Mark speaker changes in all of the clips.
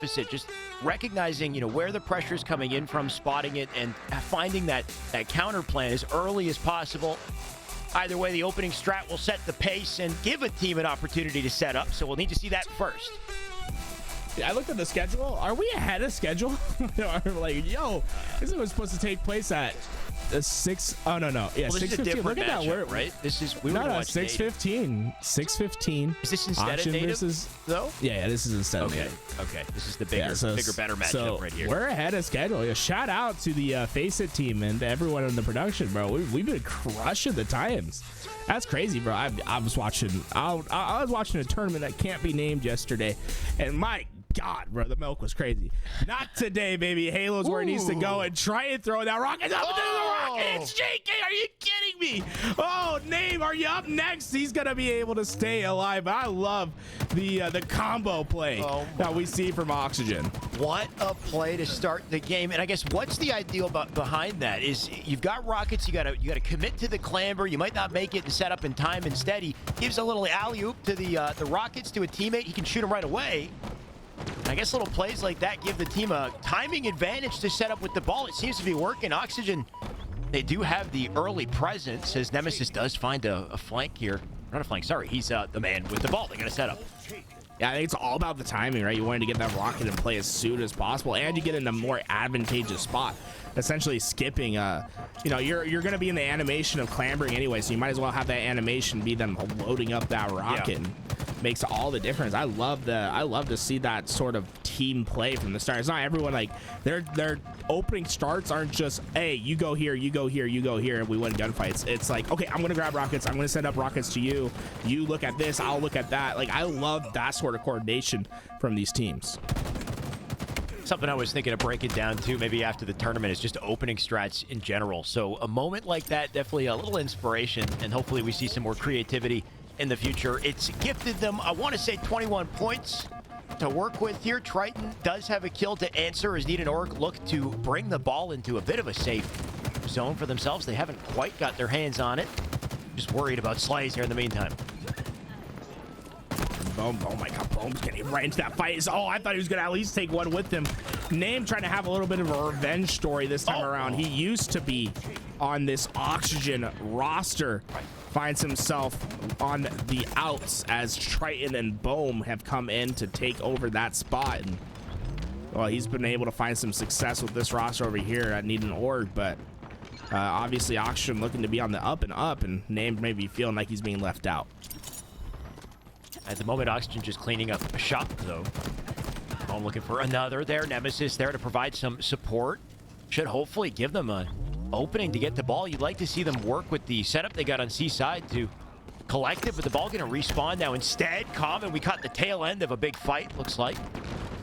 Speaker 1: opposite, just recognizing, where the pressure is coming in from, spotting it, and finding that counter plan as early as possible. Either way, the opening strat will set the pace and give a team an opportunity to set up, so we'll need to see that first.
Speaker 2: Yeah, I looked at the schedule. Are we ahead of schedule? Like, yo, this was supposed to take place at 6. Oh no. Yeah,
Speaker 1: well,
Speaker 2: 6:15. Look at that. We're
Speaker 1: right. This is we
Speaker 2: no,
Speaker 1: were
Speaker 2: no 6:15. 6:15.
Speaker 1: Is this instead of native though?
Speaker 2: Yeah, this is instead of native.
Speaker 1: Okay. This is the bigger, better matchup right here.
Speaker 2: We're ahead of schedule. Yeah, shout out to the Face It team and everyone in the production, bro. We've been crushing the times. That's crazy, bro. I was watching a tournament that can't be named yesterday, and my God, bro, the milk was crazy. Not today, baby. Halo's where it needs to go, and try and throw that rocket up into the rockets. JK, are you kidding me? Oh, Name, are you up next? He's gonna be able to stay alive. I love the combo play that we see from Oxygen.
Speaker 1: What a play to start the game. And I guess what's the ideal behind that is you've got rockets, you gotta commit to the clamber. You might not make it to set up in time. Instead, he gives a little alley-oop to the rockets to a teammate. He can shoot him right away. I guess little plays like that give the team a timing advantage to set up with the ball. It seems to be working. Oxygen, they do have the early presence as Nemassist does find a flank here. Not a flank, sorry. He's the man with the ball. They're going to set up.
Speaker 2: Yeah, I think it's all about the timing, right? You wanted to get that rocket in play as soon as possible, and you get in a more advantageous spot. Essentially skipping, you're going to be in the animation of clambering anyway, so you might as well have that animation be them loading up that rocket. Yeah. Makes all the difference. I love to see that sort of team play from the start. It's not everyone like their opening starts aren't just, hey, you go here, you go here, you go here, and we win gunfights. It's like, okay, I'm gonna grab rockets, I'm gonna send up rockets to you, you look at this, I'll look at that. Like, I love that sort of coordination from these teams.
Speaker 1: Something I was thinking of breaking down too, maybe after the tournament, is just opening strats in general. So a moment like that, definitely a little inspiration, and hopefully we see some more creativity in the future. It's gifted them, I want to say, 21 points to work with here. Triton does have a kill to answer as Need and Org look to bring the ball into a bit of a safe zone for themselves. They haven't quite got their hands on it. Just worried about Slays here in the meantime.
Speaker 2: Boom, oh my God, Boom's getting right into that fight. Oh, I thought he was gonna at least take one with him. Name trying to have a little bit of a revenge story this time around. He used to be on this Oxygen roster. Finds himself on the outs as Triton and Boam have come in to take over that spot. And well, he's been able to find some success with this roster over here at Need an Org, but obviously Oxygen looking to be on the up and up, and Name maybe feeling like he's being left out.
Speaker 1: At the moment, Oxygen just cleaning up a shot, though. Boam looking for another there. Nemassist there to provide some support. Should hopefully give them a opening to get the ball. You'd like to see them work with the setup they got on C side to collect it, but the ball gonna respawn now instead. Common, we caught the tail end of a big fight, looks like.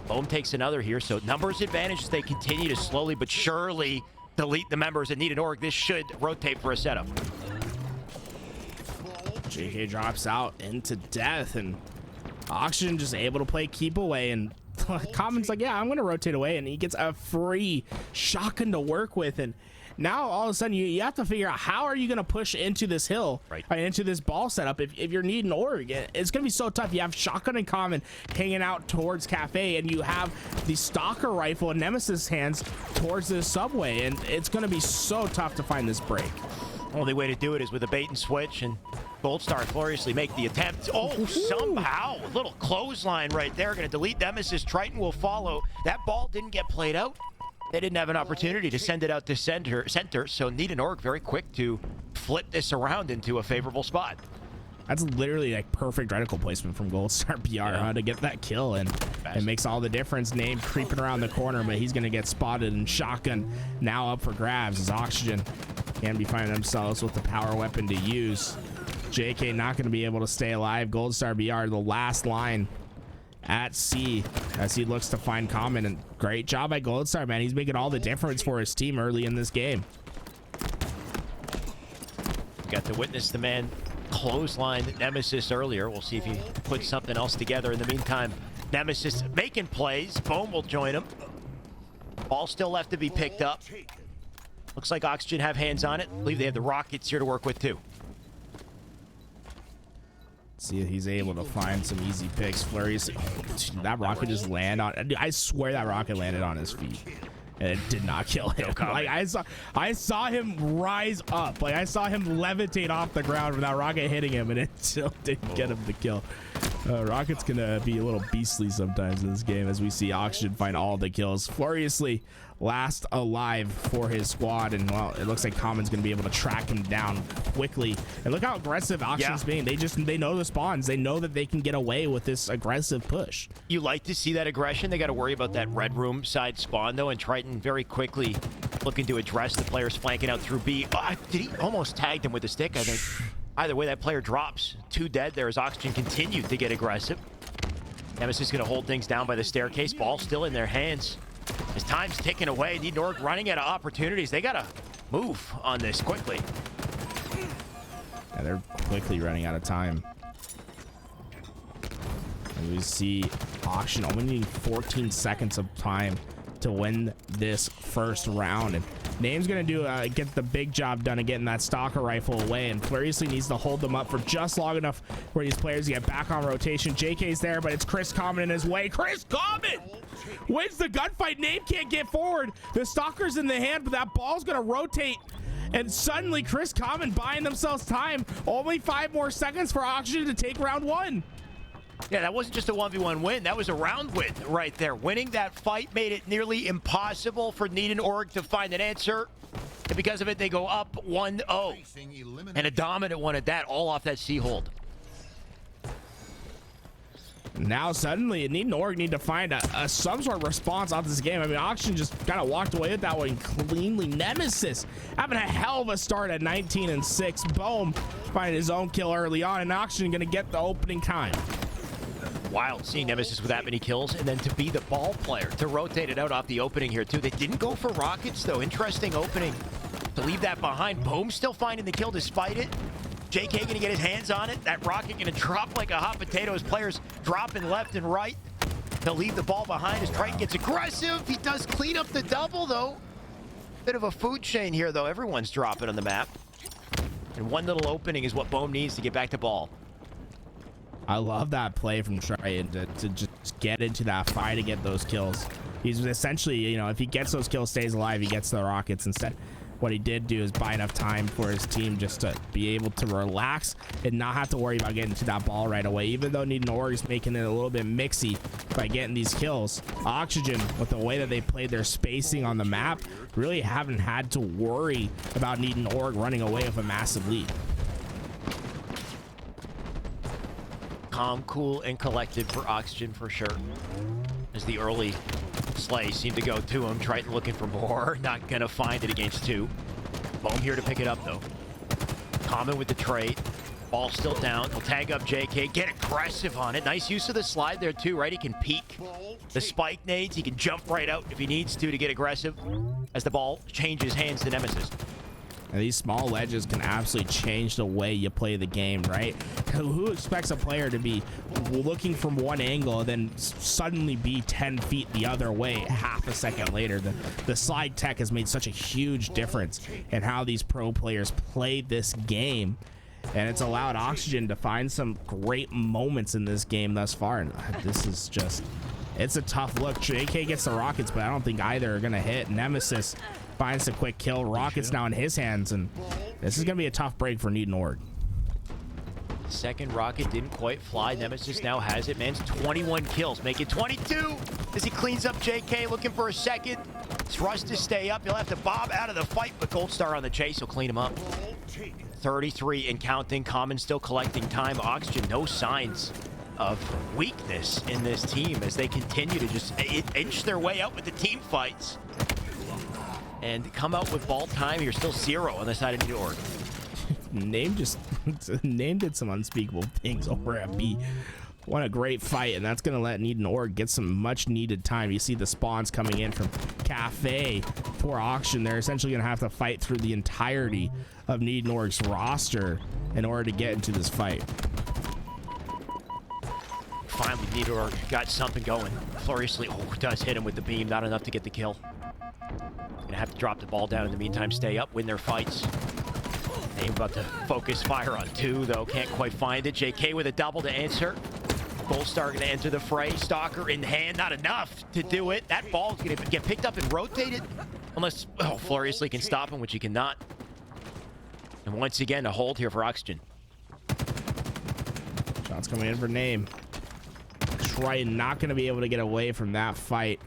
Speaker 1: Boam takes another here, so numbers advantage as they continue to slowly but surely delete the members that Need an Org. This should rotate for a setup.
Speaker 2: JK drops out into death, and Oxygen just able to play keep away, and Common's like, yeah, I'm gonna rotate away, and he gets a free shotgun to work with. And now all of a sudden you have to figure out, how are you going to push into this hill, into this ball setup if you're Needing Org? It's going to be so tough. You have shotgun and Common hanging out towards Cafe, and you have the stalker rifle in Nemassist's hands towards this subway, and it's going to be so tough to find this break.
Speaker 1: Only way to do it is with a bait and switch, and GoldStar Flurriously make the attempt. Oh, somehow, a little clothesline right there. Going to delete Nemassist. Triton will follow. That ball didn't get played out. They didn't have an opportunity to send it out to center, so Need an Org very quick to flip this around into a favorable spot.
Speaker 2: That's literally like perfect reticle placement from GoldStar BR to get that kill, and it makes all the difference. Name creeping around the corner, but he's going to get spotted, and shotgun now up for grabs as Oxygen can be finding themselves with the power weapon to use. JK not going to be able to stay alive. GoldStar BR, the last line at C as he looks to find Common, and great job by GoldStar, man. He's making all the difference for his team early in this game.
Speaker 1: Got to witness the man clothesline Nemassist earlier. We'll see if he puts something else together. In the meantime, Nemassist making plays. Boam will join him. Ball still left to be picked up. Looks like Oxygen have hands on it. I believe they have the rockets here to work with too.
Speaker 2: See if he's able to find some easy picks. Flurriously. Oh, that rocket just landed on. I swear that rocket landed on his feet. And it did not kill him. Like I saw him rise up. Like I saw him levitate off the ground with that rocket hitting him, and it still didn't get him the kill. Rocket's gonna be a little beastly sometimes in this game, as we see Oxygen find all the kills. Flurriously last alive for his squad, and well, it looks like Common's gonna be able to track him down quickly. And look how aggressive Oxygen's being. They know the spawns. They know that they can get away with this aggressive push.
Speaker 1: You like to see that aggression. They got to worry about that red room side spawn though, and Triton very quickly looking to address the players flanking out through B. Did he almost tagged him with a stick? I think. Either way, that player drops. 2 dead there as Oxygen continued to get aggressive. Nemassist is going to hold things down by the staircase. Ball still in their hands. As time's ticking away, Neednorg running out of opportunities. They got to move on this quickly.
Speaker 2: Yeah, they're quickly running out of time. And we see Auction only needing 14 seconds of time to win this first round, and Name's gonna do get the big job done of getting that stalker rifle away, and Flurriously needs to hold them up for just long enough for these players to get back on rotation. JK's there, but it's Chris Common in his way. Chris Common wins the gunfight. Name can't get forward. The stalker's in the hand, but that ball's gonna rotate, and suddenly Chris Common buying themselves time. Only 5 more seconds for Oxygen to take round 1.
Speaker 1: Yeah, that wasn't just a 1v1 win. That was a round win right there. Winning that fight made it nearly impossible for Neednorg to find an answer. And because of it, they go up 1-0. And a dominant one at that, all off that C-hold.
Speaker 2: Now suddenly Neednorg need to find some sort of response off this game. I mean, Oxygen just kind of walked away with that one cleanly. Nemassist having a hell of a start at 19-6. Boam finding his own kill early on, and Oxygen gonna get the opening time.
Speaker 1: Wild seeing Nemassist with that many kills, and then to be the ball player, to rotate it out off the opening here too. They didn't go for rockets though. Interesting opening to leave that behind. Boam still finding the kill despite it. JK gonna get his hands on it. That rocket gonna drop like a hot potato as players dropping left and right. They'll leave the ball behind as Triton gets aggressive. He does clean up the double though. Bit of a food chain here though. Everyone's dropping on the map. And one little opening is what Boam needs to get back to ball.
Speaker 2: I love that play from Triton to just get into that fight and get those kills. He's essentially, you know, if he gets those kills, stays alive, he gets the rockets instead. What he did do is buy enough time for his team just to be able to relax and not have to worry about getting to that ball right away. Even though Neednorg is making it a little bit mixy by getting these kills, Oxygen, with the way that they played their spacing on the map, really haven't had to worry about Neednorg running away with a massive lead.
Speaker 1: Calm, cool, and collected for Oxygen for sure. As the early slay seemed to go to him. Triton looking for more. Not gonna find it against 2. Boam here to pick it up though. Common with the trade. Ball still down. He'll tag up JK. Get aggressive on it. Nice use of the slide there too, right? He can peek the spike nades. He can jump right out if he needs to get aggressive as the ball changes hands to Nemassist.
Speaker 2: And these small ledges can absolutely change the way you play the game, right? Who expects a player to be looking from one angle and then suddenly be 10 feet the other way half a second later? The slide tech has made such a huge difference in how these pro players play this game. And it's allowed Oxygen to find some great moments in this game thus far. And this is just, it's a tough look. JK gets the rockets, but I don't think either are going to hit. Nemassist finds a quick kill. Rockets now in his hands, and this is going to be a tough break for Neednorg.
Speaker 1: Second rocket didn't quite fly. Nemassist now has it. Man's 21 kills, make it 22 as he cleans up JK, looking for a second. Thrust to stay up. He'll have to bob out of the fight, but GoldStar on the chase will clean him up. 33 and counting. Common still collecting time. Oxygen, no signs of weakness in this team as they continue to just inch their way out with the team fights. And come out with ball time. You're still 0 on the side of Neednorg.
Speaker 2: Name did some unspeakable things over at B. What a great fight, and that's gonna let Neednorg get some much needed time. You see the spawns coming in from Cafe for Auction. They're essentially gonna have to fight through the entirety of Neednorg's roster in order to get into this fight.
Speaker 1: Finally, Neednorg got something going. Flurriously, does hit him with the beam. Not enough to get the kill. Gonna have to drop the ball down in the meantime, stay up, win their fights. Aim about to focus fire on 2, though. Can't quite find it. JK with a double to answer. GoldStar going to enter the fray. Stalker in hand. Not enough to do it. That ball is going to get picked up and rotated. Unless, Flurriously can stop him, which he cannot. And once again, a hold here for Oxygen.
Speaker 2: Shots coming in for Name. Triton not going to be able to get away from that fight.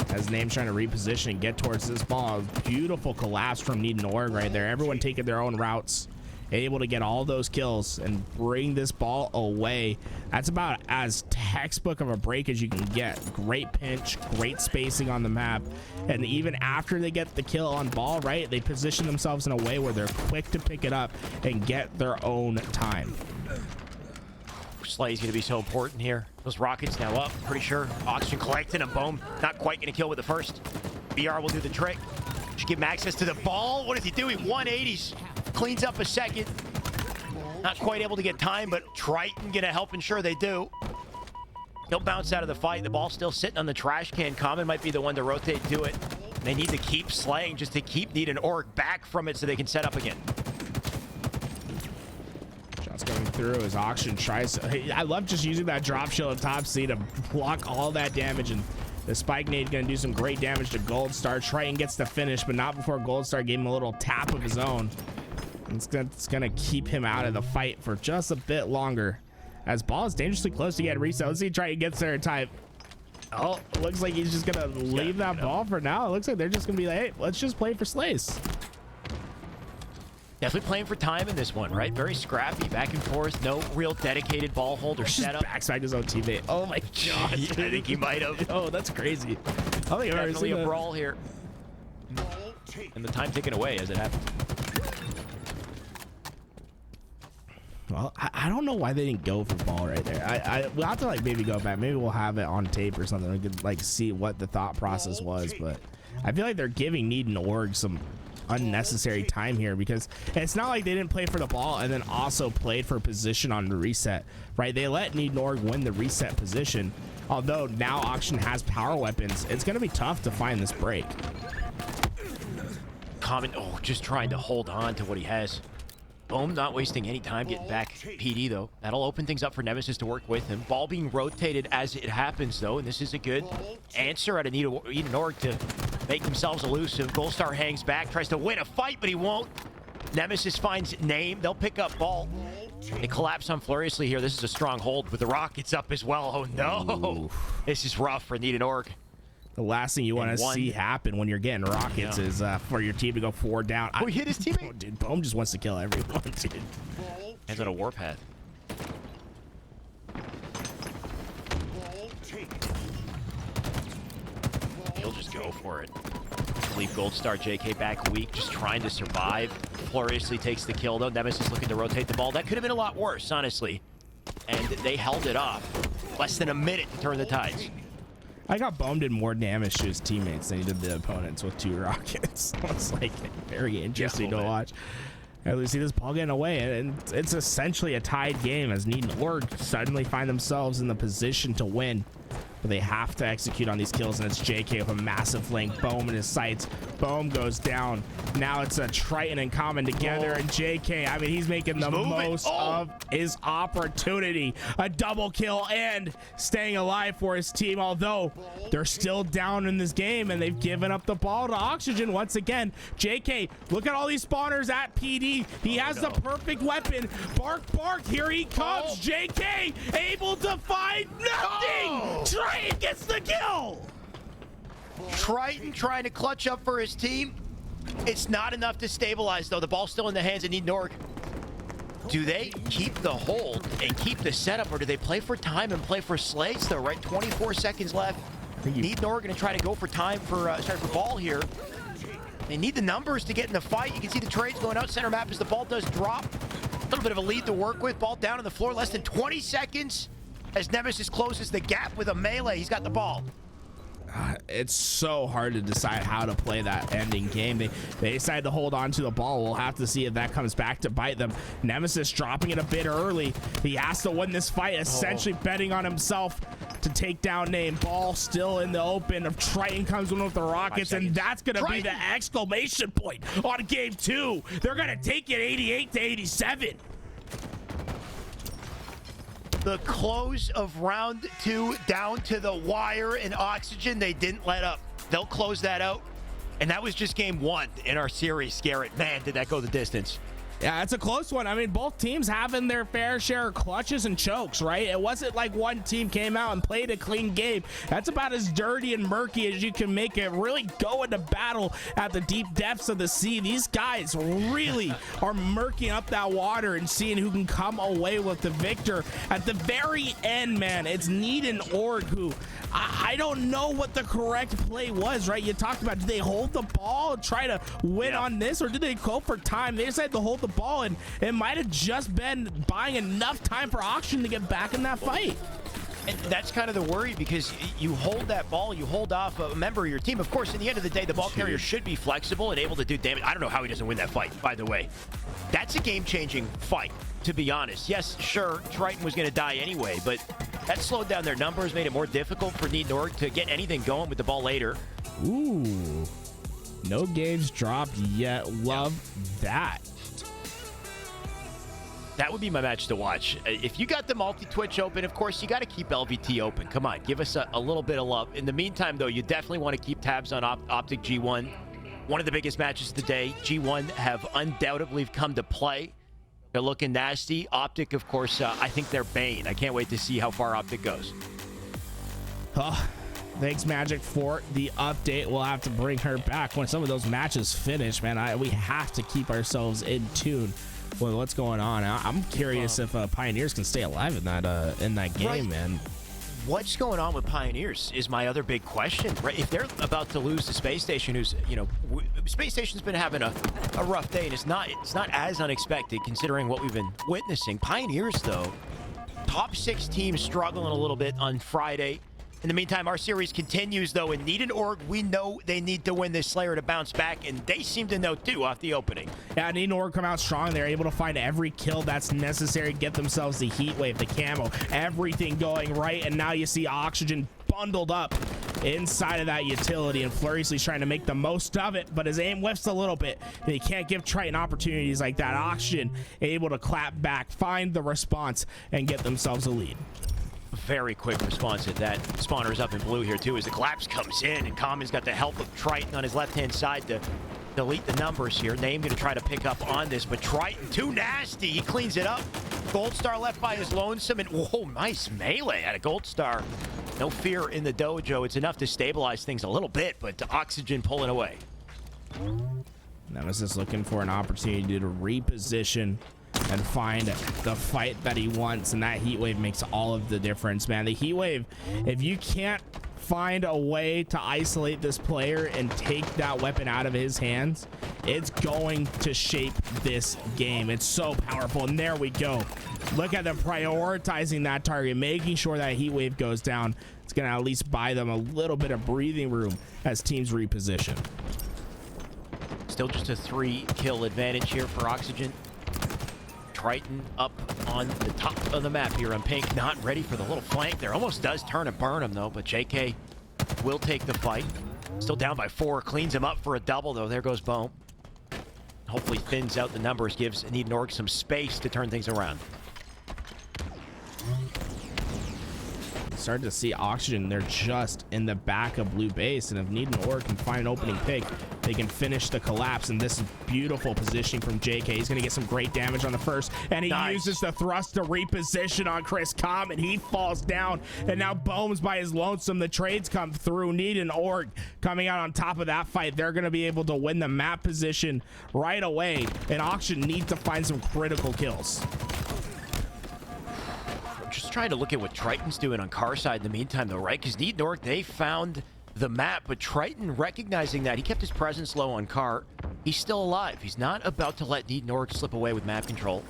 Speaker 2: As Name's trying to reposition and get towards this ball. Beautiful collapse from Need and Org right there. Everyone taking their own routes. Able to get all those kills and bring this ball away. That's about as textbook of a break as you can get. Great pinch, great spacing on the map. And even after they get the kill on ball, right, they position themselves in a way where they're quick to pick it up and get their own time.
Speaker 1: Slay's going to be so important here. Those rockets now up, pretty sure. Oxygen collecting and Boam not quite going to kill with the first. BR will do the trick. Should give him access to the ball. What does he do? He 180s. Cleans up a second. Not quite able to get time, but Triton going to help ensure they do. He'll bounce out of the fight. The ball's still sitting on the trash can. Common might be the one to rotate to it. They need to keep slaying just to keep Need and Org back from it so they can set up again.
Speaker 2: Going through as Auction tries. I love just using that drop shield on top C to block all that damage, and the spike nade going to do some great damage to GoldStar. Triton gets the finish, but not before GoldStar gave him a little tap of his own. It's going to keep him out of the fight for just a bit longer. As ball is dangerously close to get reset. Let's see Triton gets there in time. Oh, looks like he's just going to leave that ball for now. It looks like they're just going to be like, hey, let's just play for slays.
Speaker 1: Definitely playing for time in this one, right? Very scrappy, back and forth. No real dedicated ball holder setup.
Speaker 2: Backside his own teammate. Oh my god!
Speaker 1: I think he might have.
Speaker 2: Oh, that's crazy. I think
Speaker 1: definitely a brawl here, and the time ticking away as it happens.
Speaker 2: Well, I don't know why they didn't go for ball right there. We'll have to like maybe go back. Maybe we'll have it on tape or something. We could like see what the thought process was, but I feel like they're giving Need and Org some unnecessary time here, because it's not like they didn't play for the ball and then also played for position on the reset, right? They let Need and Org win the reset position. Although now Auction has power weapons, it's going to be tough to find this break.
Speaker 1: Common, just trying to hold on to what he has. Boam not wasting any time getting back PD, though. That'll open things up for Nemassist to work with him. Ball being rotated as it happens, though, and this is a good answer out of Need and Org to make themselves elusive. GoldStar hangs back, tries to win a fight, but he won't. Nemassist finds Name. They'll pick up ball. They collapse on Flurriously here. This is a strong hold with the rockets up as well. Oh, no. Ooh. This is rough for Need and Org.
Speaker 2: The last thing you want to see happen when you're getting rockets is for your team to go 4 down.
Speaker 1: He hit his teammate.
Speaker 2: Dude, Boam just wants to kill everyone, dude.
Speaker 1: Hands on a warpath. He'll just go for it. Leave GoldStar JK back weak, just trying to survive. Flurriously takes the kill, though. Nemassist looking to rotate the ball. That could have been a lot worse, honestly. And they held it off. Less than a minute to turn the tides.
Speaker 2: I got Boam did more damage to his teammates than he did the opponents with 2 rockets. It's like very interesting to watch. And we see this ball getting away, and it's essentially a tied game as Need and Org suddenly find themselves in the position to win. But they have to execute on these kills, and it's JK with a massive link. Boam in his sights. Boam goes down. Now it's a Triton and Common together, and JK, I mean, he's making the most of his opportunity. A double kill and staying alive for his team, although they're still down in this game, and they've given up the ball to Oxygen once again. JK, look at all these spawners at PD. He has the perfect weapon. Bark, bark, here he comes. JK able to find nothing. Triton gets the kill.
Speaker 1: Triton trying to clutch up for his team. It's not enough to stabilize, though. The ball's still in the hands of Need and Org. Do they keep the hold and keep the setup, or do they play for time and play for slays, though, right? 24 seconds left. Need and Org going to try to go for time for ball here. They need the numbers to get in the fight. You can see the trades going out center map as the ball does drop. A little bit of a lead to work with. Ball down on the floor, less than 20 seconds. As Nemassist closes the gap with a melee, he's got the ball.
Speaker 2: It's so hard to decide how to play that ending game. They decide to hold on to the ball. We'll have to see if that comes back to bite them. Nemassist dropping it a bit early. He has to win this fight, essentially betting on himself to take down Name. Ball still in the open. Of Triton comes in with the rockets, and that's going to be the exclamation point on game 2. They're going to take it 88-87.
Speaker 1: The close of round 2 down to the wire, and Oxygen, they didn't let up. They'll close that out. And that was just game 1 in our series, Garrett. Man, did that go the distance.
Speaker 2: Yeah, it's a close one. I mean, both teams having their fair share of clutches and chokes, right? It wasn't like one team came out and played a clean game. That's about as dirty and murky as you can make it. Really go into battle at the deep depths of the sea. These guys really are murking up that water and seeing who can come away with the victor. At the very end, man, it's Need and Org who, I don't know what the correct play was, right? You talked about, did they hold the ball and try to win on this, or did they go for time? They decided to hold the ball, and it might have just been buying enough time for Auction to get back in that fight.
Speaker 1: And that's kind of the worry, because you hold that ball, you hold off a member of your team. Of course, in the end of the day, the ball carrier should be flexible and able to do damage. I don't know how he doesn't win that fight, by the way. That's a game-changing fight, to be honest. Yes, sure, Triton was going to die anyway, but that slowed down their numbers, made it more difficult for Need Norg to get anything going with the ball later.
Speaker 2: Ooh. No games dropped yet. Love that.
Speaker 1: That would be my match to watch. If you got the multi-Twitch open, of course, you got to keep LVT open. Come on, give us a little bit of love. In the meantime, though, you definitely want to keep tabs on Optic G1. One of the biggest matches of the day. G1 have undoubtedly come to play. They're looking nasty. Optic, of course, I think they're Bane. I can't wait to see how far Optic goes.
Speaker 2: Oh, thanks, Magic, for the update. We'll have to bring her back when some of those matches finish, man. We have to keep ourselves in tune with what's going on. I'm curious if Pioneers can stay alive in that game, right, man.
Speaker 1: What's going on with Pioneers is my other big question, right? If they're about to lose the Space Station, who's, you know, Space Station's been having a rough day, and it's not as unexpected considering what we've been witnessing. Pioneers, though, top 6 teams struggling a little bit on Friday. In the meantime, our series continues, though, and Need and Org, we know they need to win this Slayer to bounce back, and they seem to know, too, off the opening.
Speaker 2: Yeah, Need and Org come out strong. They're able to find every kill that's necessary to get themselves the heat wave, the camo, everything going right, and now you see Oxygen bundled up inside of that utility, and Flurriously's trying to make the most of it, but his aim whiffs a little bit, and he can't give Triton opportunities like that. Oxygen able to clap back, find the response, and get themselves a lead.
Speaker 1: Very quick response at that. Spawner's up in blue here too as the collapse comes in, and Common's got the help of Triton on his left-hand side to delete the numbers here. Name going to try to pick up on this, but Triton too nasty. He cleans it up. GoldStar left by his lonesome, and whoa, nice melee out of GoldStar. No fear in the dojo. It's enough to stabilize things a little bit, but Oxygen pulling away.
Speaker 2: Nemassist looking for an opportunity to reposition and find the fight that he wants, and that heat wave makes all of the difference, man. The heat wave, if you can't find a way to isolate this player and take that weapon out of his hands, it's going to shape this game. It's so powerful, and there we go. Look at them prioritizing that target, making sure that heat wave goes down. It's gonna at least buy them a little bit of breathing room as teams reposition.
Speaker 1: Still just a 3-kill advantage here for Oxygen. Triton up on the top of the map here on pink, not ready for the little flank there. Almost does turn and burn him, though, but JK will take the fight. Still down by 4, cleans him up for a double, though. There goes Boam. Hopefully thins out the numbers, gives Need and Org some space to turn things around.
Speaker 2: Starting to see Oxygen, they're just in the back of blue base, and if Need and Org can find an opening pick, they can finish the collapse. And this is beautiful positioning from JK. He's gonna get some great damage on the first, and he uses the thrust to reposition on Chris Com, and he falls down, and now Boam's by his lonesome. The trades come through. Need and Org coming out on top of that fight. They're gonna be able to win the map position right away, and Oxygen needs to find some critical kills.
Speaker 1: Just trying to look at what Triton's doing on car side in the meantime, though, right? Because Need and Org, they found the map, but Triton, recognizing that, he kept his presence low on car. He's still alive. He's not about to let Need and Org slip away with map control.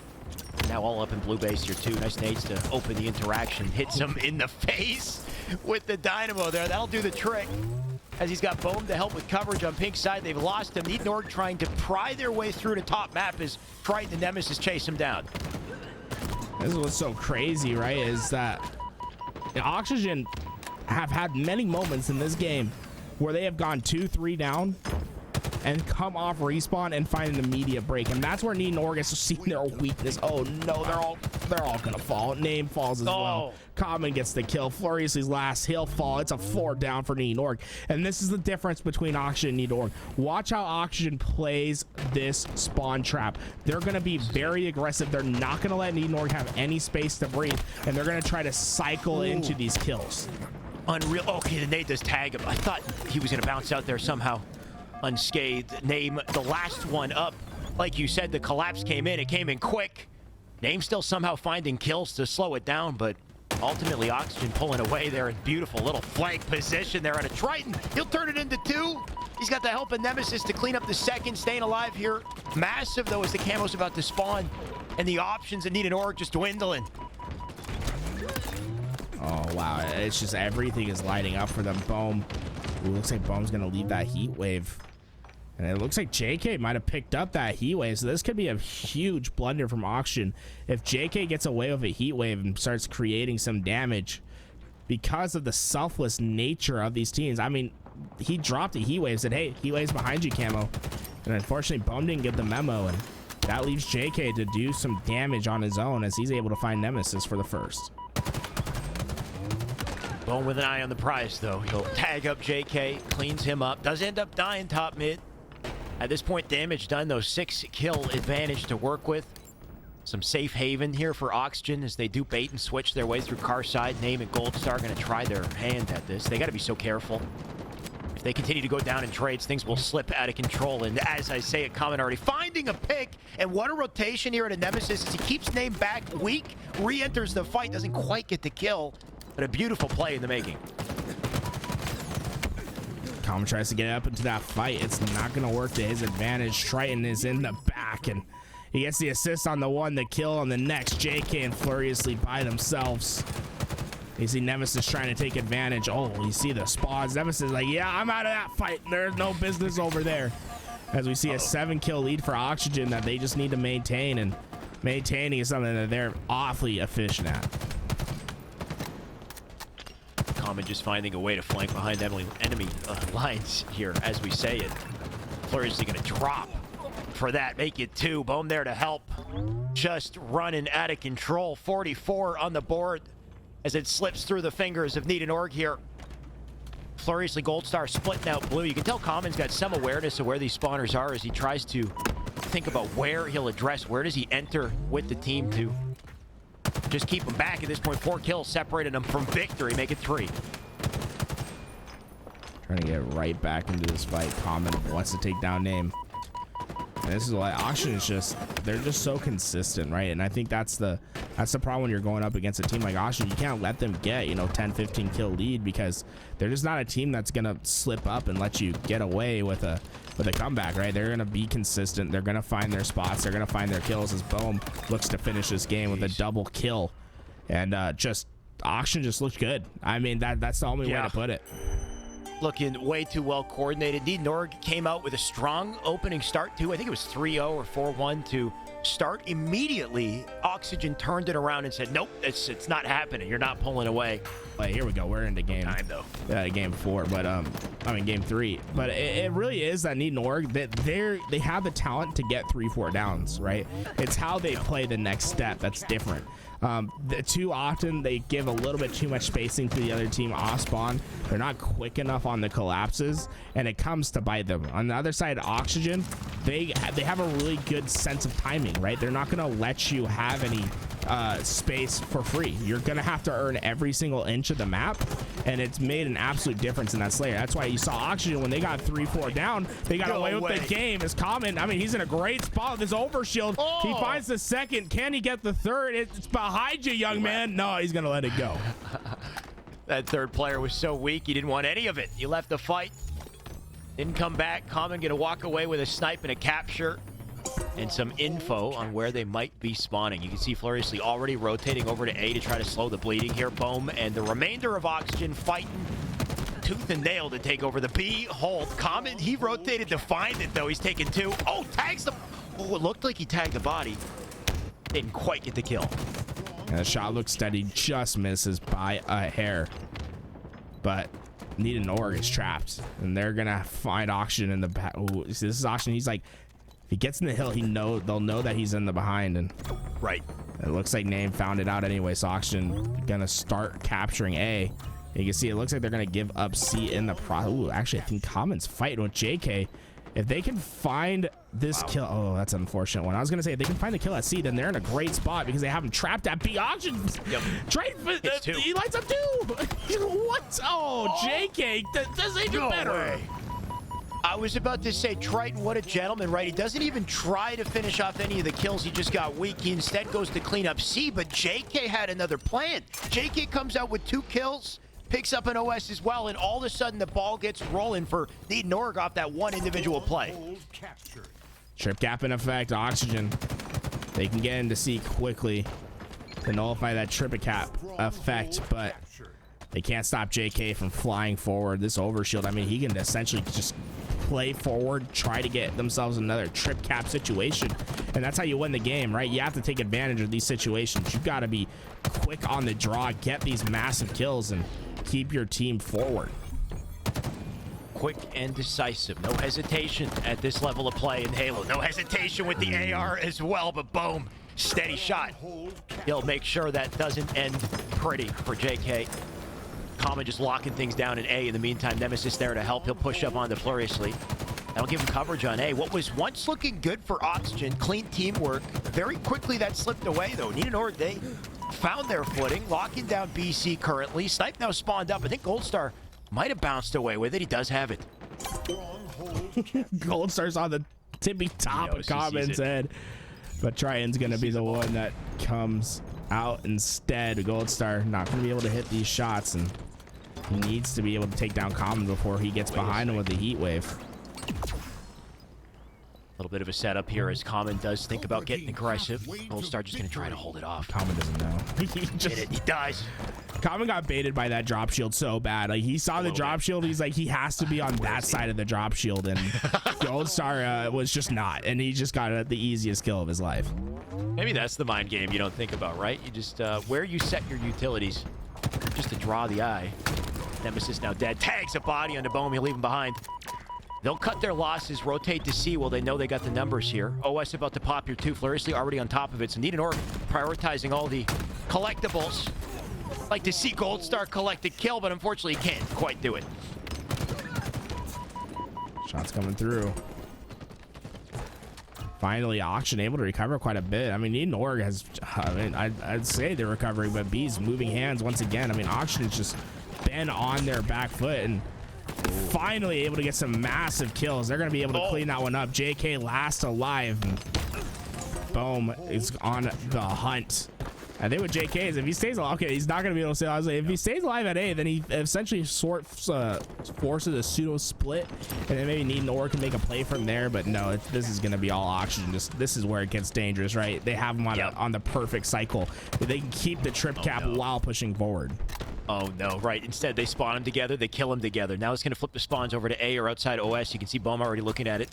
Speaker 1: Now all up in blue base here, too. Nice nades to open the interaction. Hits him in the face with the dynamo there. That'll do the trick. As he's got Boam to help with coverage on pink side. They've lost him. Need and Org trying to pry their way through to top map as Triton and Nemassist chase him down.
Speaker 2: This is what's so crazy, right? Is that Oxygen have had many moments in this game where they have gone 2-3 down and come off respawn and find an immediate break, and that's where NAO has seen their weakness. Oh no, they're all gonna fall. Name falls as well. Common gets the kill. Flurriously's last, he'll fall. It's a 4 down for NAO, and this is the difference between Oxygen and NAO. Watch how Oxygen plays this spawn trap. They're gonna be very aggressive. They're not gonna let NAO have any space to breathe, and they're gonna try to cycle into these kills.
Speaker 1: Unreal. Okay, the nade does tag him. I thought he was gonna bounce out there somehow unscathed. Name the last one up. Like you said, the collapse came in. It came in quick. Name still somehow finding kills to slow it down, but ultimately Oxygen pulling away there in beautiful little flank position there on a Triton. He'll turn it into 2. He's got the help of Nemassist to clean up the second, staying alive here. Massive though as the camo's about to spawn, and the options that need an org just dwindling.
Speaker 2: Oh wow, it's just everything is lighting up for them. Boam. Ooh, looks like Boam's gonna leave that heat wave. And it looks like JK might have picked up that heat wave, so this could be a huge blunder from Oxygen. If JK gets away with a heat wave and starts creating some damage because of the selfless nature of these teams. I mean, he dropped a heat wave, said, hey, heat wave's behind you, camo. And unfortunately, Boam didn't get the memo, and that leaves JK to do some damage on his own as he's able to find Nemassist for the first.
Speaker 1: Boam with an eye on the prize, though. He'll tag up JK, cleans him up, does end up dying top mid. At this point, damage done, though. 6 kill advantage to work with. Some safe haven here for Oxygen as they do bait and switch their way through car side. Name and GoldStar going to try their hand at this. They got to be so careful. If they continue to go down in trades, things will slip out of control. And as I say, a comment already finding a pick. And what a rotation here at a Nemassist as he keeps Name back weak, re-enters the fight, doesn't quite get the kill. But a beautiful play in the making.
Speaker 2: Common tries to get up into that fight. It's not going to work to his advantage. Triton is in the back, and he gets the assist on the one, the kill on the next. JK and Flurriously by themselves. You see Nemassist trying to take advantage. Oh, you see the spawns. Nemassist is like, yeah, I'm out of that fight. There's no business over there. As we see a 7-kill lead for Oxygen that they just need to maintain, and maintaining is something that they're awfully efficient at.
Speaker 1: Common just finding a way to flank behind enemy lines here as we say it. Flurriously going to drop for that, make it 2. Boam there to help. Just running out of control. 44 on the board as it slips through the fingers of Need an Org here. Flurriously GoldStar splitting out blue. You can tell Common's got some awareness of where these spawners are as he tries to think about where he'll address. Where does he enter with the team to just keep him back at this point? 4 kills separated him from victory, make it 3.
Speaker 2: Trying to get right back into this fight. Common wants to take down Name. And this is why Oxygen is just, they're just so consistent, right? And I think that's the problem when you're going up against a team like Oxygen. You can't let them get, 10, 15 kill lead because they're just not a team that's gonna slip up and let you get away with a comeback, right? They're gonna be consistent. They're gonna find their spots. They're gonna find their kills as Boam looks to finish this game with a double kill. And just Oxygen just looked good. I mean, that's the only way to put it.
Speaker 1: Looking way too well coordinated. Need an Org came out with a strong opening start too. I think it was 3-0 or 4-1 to start. Immediately, Oxygen turned it around and said, nope, it's not happening. You're not pulling away.
Speaker 2: But here we go. We're into game
Speaker 1: time though.
Speaker 2: Game 4, but game 3. But it really is that Need an Org that they have the talent to get 3-4 downs, right? It's how they play the next step that's different. Too often they give a little bit too much spacing to the other team off spawn. They're not quick enough on the collapses, and it comes to bite them. On the other side, Oxygen, they have a really good sense of timing, right? They're not going to let you have any space for free. You're going to have to earn every single inch of the map, and it's made an absolute difference in that Slayer. That's why you saw Oxygen when they got 3-4 down, they got away with the game. As Common, I mean, he's in a great spot with his overshield. He finds the second. Can he get the third? It's behind you, young man. No, he's going to let it go.
Speaker 1: That third player was so weak, he didn't want any of it. He left the fight, didn't come back. Common going to walk away with a snipe and a capture and some info on where they might be spawning. You can see Flurriously already rotating over to A to try to slow the bleeding here. Boam and the remainder of Oxygen fighting tooth and nail to take over the B hold. Common, he rotated to find it though. He's taking 2. Oh, tags the... Oh, it looked like he tagged the body. Didn't quite get the kill.
Speaker 2: And the shot looks steady, just misses by a hair. but Need an Org is trapped, and they're gonna find Oxygen in the back. This is Oxygen. He's like, if he gets in the hill, they'll know that he's in the behind, and
Speaker 1: right.
Speaker 2: It looks like Name found it out anyway, so Oxygen gonna start capturing A. You can see it looks like they're gonna give up C in the Ooh, actually, I think Common's fighting with JK. If they can find this kill, oh, that's an unfortunate one. I was gonna say if they can find the kill at C, then they're in a great spot because they have him trapped at B. Oxygen, Triton, he lights up too. What? Oh, JK, that's even better.
Speaker 1: Way. I was about to say, Triton, what a gentleman, right? He doesn't even try to finish off any of the kills. He just got weak. He instead goes to clean up C, but JK had another plan. JK comes out with 2 kills, picks up an OS as well, and all of a sudden the ball gets rolling for Need an Org off that one individual play.
Speaker 2: Trip cap in effect. Oxygen, they can get into C quickly to nullify that trip cap effect, but they can't stop JK from flying forward. This overshield, I mean, he can essentially just play forward, try to get themselves another trip cap situation, and that's how you win the game, right? You have to take advantage of these situations. You've got to be quick on the draw, get these massive kills, and keep your team forward.
Speaker 1: Quick and decisive, no hesitation at this level of play in Halo. No hesitation with the AR as well, but boom, steady shot. He'll make sure that doesn't end pretty for JK. Common just locking things down in A. In the meantime, Nemassist there to help. He'll push up on the Flurriously. That'll give him coverage on A. What was once looking good for Oxygen, clean teamwork, very quickly that slipped away though. Need an Org, they found their footing, locking down BC currently. Snipe now spawned up. I think GoldStar might have bounced away with it. He does have it.
Speaker 2: GoldStar's on the tippy top of Common's head, but Triton's gonna be the one that comes out instead. GoldStar not gonna be able to hit these shots, and he needs to be able to take down Common before he gets behind him with the heat wave.
Speaker 1: A little bit of a setup here as Common does think about getting aggressive. GoldStar just going to try to hold it off.
Speaker 2: Common doesn't know.
Speaker 1: He does.
Speaker 2: Common got baited by that drop shield so bad. Like, he saw the drop shield. He's like, he has to be on that side of the drop shield. And GoldStar was just not. And he just got the easiest kill of his life.
Speaker 1: Maybe that's the mind game you don't think about, right? You just, where you set your utilities, just to draw the eye. Nemassist now dead. Tags a body onto Boam. He'll leave him behind. They'll cut their losses, rotate to C while they know they got the numbers here. OS about to pop your 2. Flurriously already on top of it. So Need an Org prioritizing all the collectibles. Like to see GoldStar collect a kill, but unfortunately he can't quite do it.
Speaker 2: Shots coming through. Finally, Auction able to recover quite a bit. I mean, Need an Org has, I mean, I'd say they're recovering, but B's moving hands once again. I mean, Auction has just been on their back foot and finally able to get some massive kills. They're going to be able to clean that one up. JK last alive. Boam is on the hunt. I think with JK is if he stays alive, okay, he's not going to be able to stay alive. If he stays alive at A, then he essentially forces a pseudo split, and then maybe Need an Org can make a play from there. But no, this is going to be all Oxygen. This is where it gets dangerous, right? They have him on the perfect cycle. They can keep the trip cap while pushing forward.
Speaker 1: Oh no, right. Instead, they spawn them together, they kill them together. Now it's going to flip the spawns over to A or outside OS. You can see Boam already looking at it.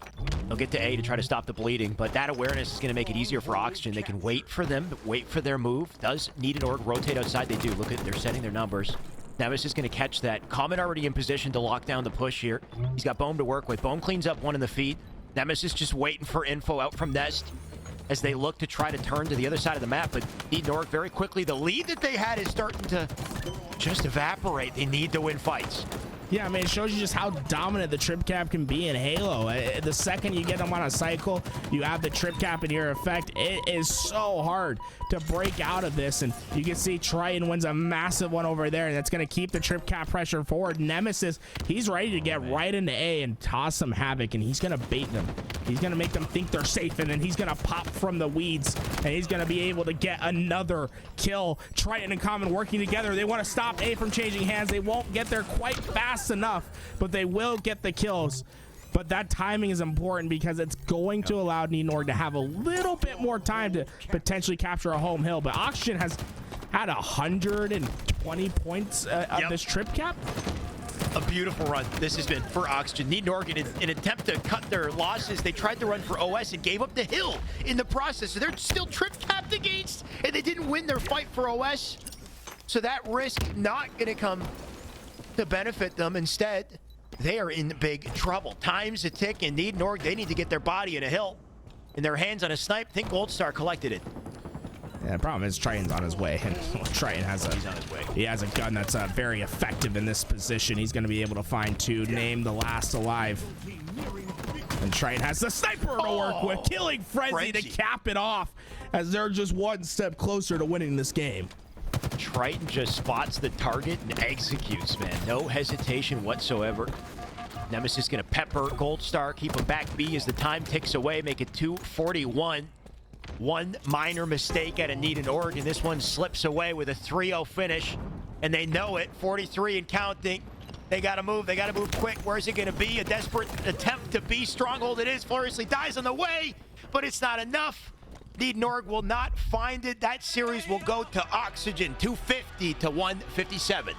Speaker 1: They'll get to A to try to stop the bleeding, but that awareness is going to make it easier for Oxygen. They can wait for them, wait for their move. Does Need an Org rotate outside? They do. Look at, they're setting their numbers. Nemassist is going to catch that. Common already in position to lock down the push here. He's got Boam to work with. Boam cleans up one in the feet. Nemassist just waiting for info out from Nest as they look to try to turn to the other side of the map, but Need an Org very quickly. The lead that they had is starting to just evaporate. They need to win fights.
Speaker 2: Yeah, I mean, it shows you just how dominant the trip cap can be in Halo. The second you get them on a cycle, you have the trip cap in your effect. It is so hard to break out of this, and you can see Triton wins a massive one over there, and that's going to keep the trip cap pressure forward. Nemassist, he's ready to get right into A and toss some havoc, and he's going to bait them. He's going to make them think they're safe, and then he's going to pop from the weeds, and he's going to be able to get another kill. Triton and Common working together. They want to stop A from changing hands. They won't get there quite fast enough, but they will get the kills. But that timing is important because it's going to allow Need an Org to have a little bit more time to potentially capture a home hill. But Oxygen has had 120 points of this trip cap.
Speaker 1: A beautiful run this has been for Oxygen. Need an Org in an attempt to cut their losses. They tried to run for OS and gave up the hill in the process. So they're still trip capped against, and they didn't win their fight for OS. So that risk not going to come to benefit them. Instead, they are in big trouble. Time's a tick, and Norg, they need to get their body in a hill. In their hands on a snipe. Think GoldStar collected it.
Speaker 2: Yeah, the problem is Triton's on his way, and Triton has
Speaker 1: He's on his way.
Speaker 2: he has a gun that's very effective in this position. He's going to be able to find two, name the last alive. And Triton has the sniper to work with, killing Frenzy to cap it off as they're just one step closer to winning this game.
Speaker 1: Triton just spots the target and executes, man. No hesitation whatsoever. Nemassist gonna pepper GoldStar, keep him back B as the time ticks away, make it 2:41. One minor mistake at a need in Oregon. This one slips away with a 3-0 finish, and they know it. 43 and counting. They gotta move quick. Where's it gonna be? A desperate attempt to be Stronghold. It is. Flurriously dies on the way, but it's not enough. Need Norg will not find it. That series will go to Oxygen, 250 to 157.